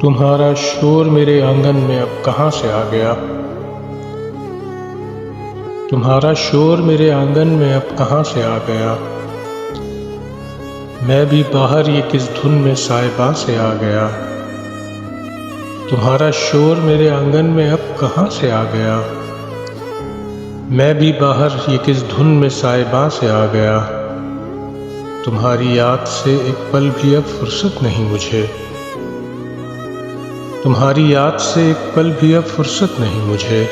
تمہارا شور میرے آنگن میں اب کہاں سے آ گیا؟ تمہارا شور میرے آنگن میں اب کہاں سے آ گیا؟ میں بھی باہر یہ کس دھن میں سائباں سے آ گیا؟ تمہارا شور میرے آنگن میں اب کہاں سے آ گیا؟ میں بھی باہر یہ کس دھن میں سائباں سے آ گیا؟ تمہاری یاد سے ایک پل بھی اب فرصت نہیں مجھے، تمہاری یاد سے ایک پل بھی اب فرصت نہیں مجھے،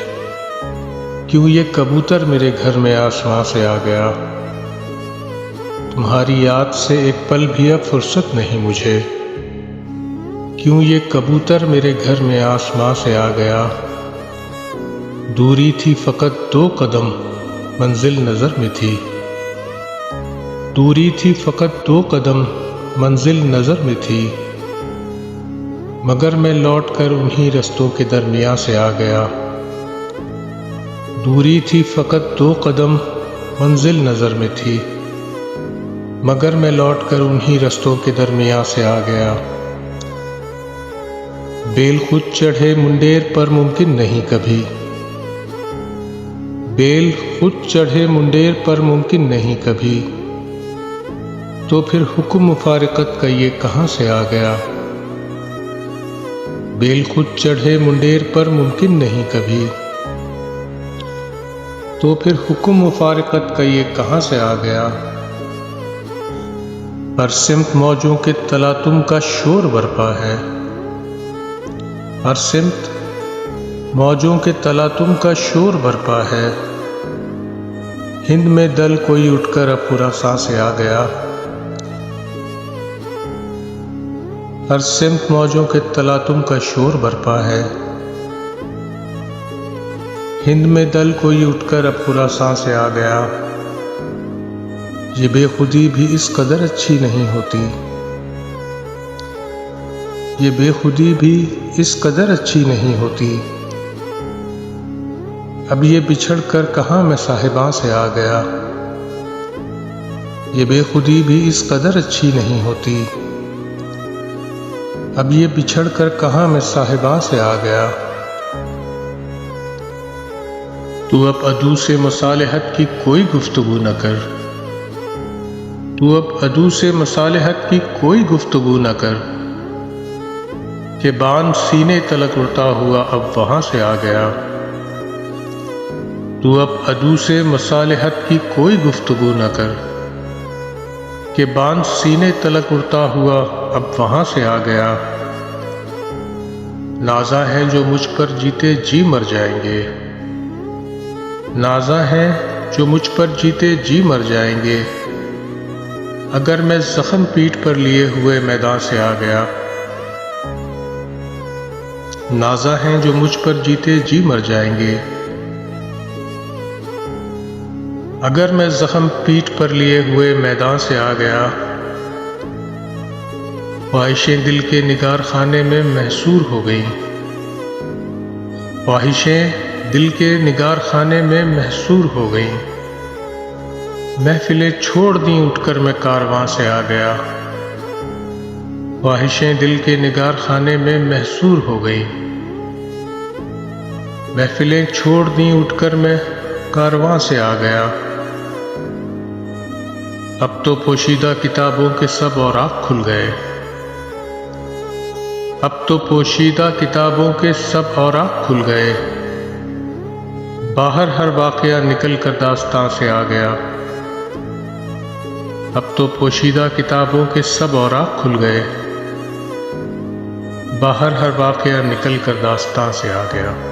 کیوں یہ کبوتر میرے گھر میں آسماں سے آ گیا؟ تمہاری یاد سے ایک پل بھی اب فرصت نہیں مجھے، کیوں یہ کبوتر میرے گھر میں آسماں سے آ گیا؟ دوری تھی فقط 2 قدم، منزل نظر میں تھی، دوری تھی فقط 2 قدم، منزل نظر میں تھی، مگر میں لوٹ کر انہی رستوں کے درمیان سے آ گیا۔ دوری تھی فقط 2 قدم، منزل نظر میں تھی، مگر میں لوٹ کر انہی رستوں کے درمیان سے آ گیا۔ بیل خود چڑھے منڈیر پر ممکن نہیں کبھی، بیل خود چڑھے منڈیر پر ممکن نہیں کبھی، تو پھر حکم مفارقت کا یہ کہاں سے آ گیا؟ بیل خود چڑھے منڈیر پر ممکن نہیں کبھی، تو پھر حکم مفارقت کا یہ کہاں سے آ گیا؟ ہر سمت موجوں کے تلاطم کا شور برپا ہے، ہر سمت موجوں کے تلاطم کا شور برپا ہے، ہند میں دل کوئی اٹھ کر اب خراساں سے آ گیا۔ ہر سمت موجوں کے تلاطم کا شور برپا ہے، ہند میں دل کوئی اٹھ کر اب خراساں سے آ گیا۔ یہ بے خودی بھی اس قدر اچھی نہیں ہوتی، یہ بے خودی بھی اس قدر اچھی نہیں ہوتی، اب یہ بچھڑ کر کہاں میں صاحباں سے آ گیا۔ یہ بے خودی بھی اس قدر اچھی نہیں ہوتی، اب یہ بچھڑ کر کہاں میں صاحباں سے آ گیا۔ تو اب عدو سے مصالحت کی کوئی گفتگو نہ کر، تو اب عدو سے مصالحت کی کوئی گفتگو نہ کر، کہ باندھ سینے تلک اڑتا ہوا اب وہاں سے آ گیا۔ تو اب عدو سے مصالحت کی کوئی گفتگو نہ کر، کہ باندھ سینے تلک اڑتا ہوا اب وہاں سے آ گیا۔ نازاں ہیں جو مجھ پر جیتے جی مر جائیں گے، نازاں ہیں جو مجھ پر جیتے جی مر جائیں گے، اگر میں زخم پیٹھ پر لیے ہوئے میدان سے آ گیا۔ نازاں ہیں جو مجھ پر جیتے جی مر جائیں گے، اگر میں زخم پیٹھ پر لیے ہوئے میدان سے آ گیا۔ خواہشیں دل کے نگار خانے میں محصور ہو گئیں، خواہشیں دل کے نگار خانے میں محصور ہو گئیں، محفلیں چھوڑ دیں اٹھ کر میں کارواں سے آ گیا۔ خواہشیں دل کے نگار خانے میں محصور ہو گئیں، محفلیں چھوڑ دیں اٹھ کر میں کارواں سے آ گیا۔ اب تو پوشیدہ کتابوں کے سب اوراق کھل گئے، اب تو پوشیدہ کتابوں کے سب اوراق کھل گئے، باہر ہر واقعہ نکل کر داستاں سے آ گیا۔ اب تو پوشیدہ کتابوں کے سب اوراق کھل گئے، باہر ہر واقعہ نکل کر داستاں سے آ گیا۔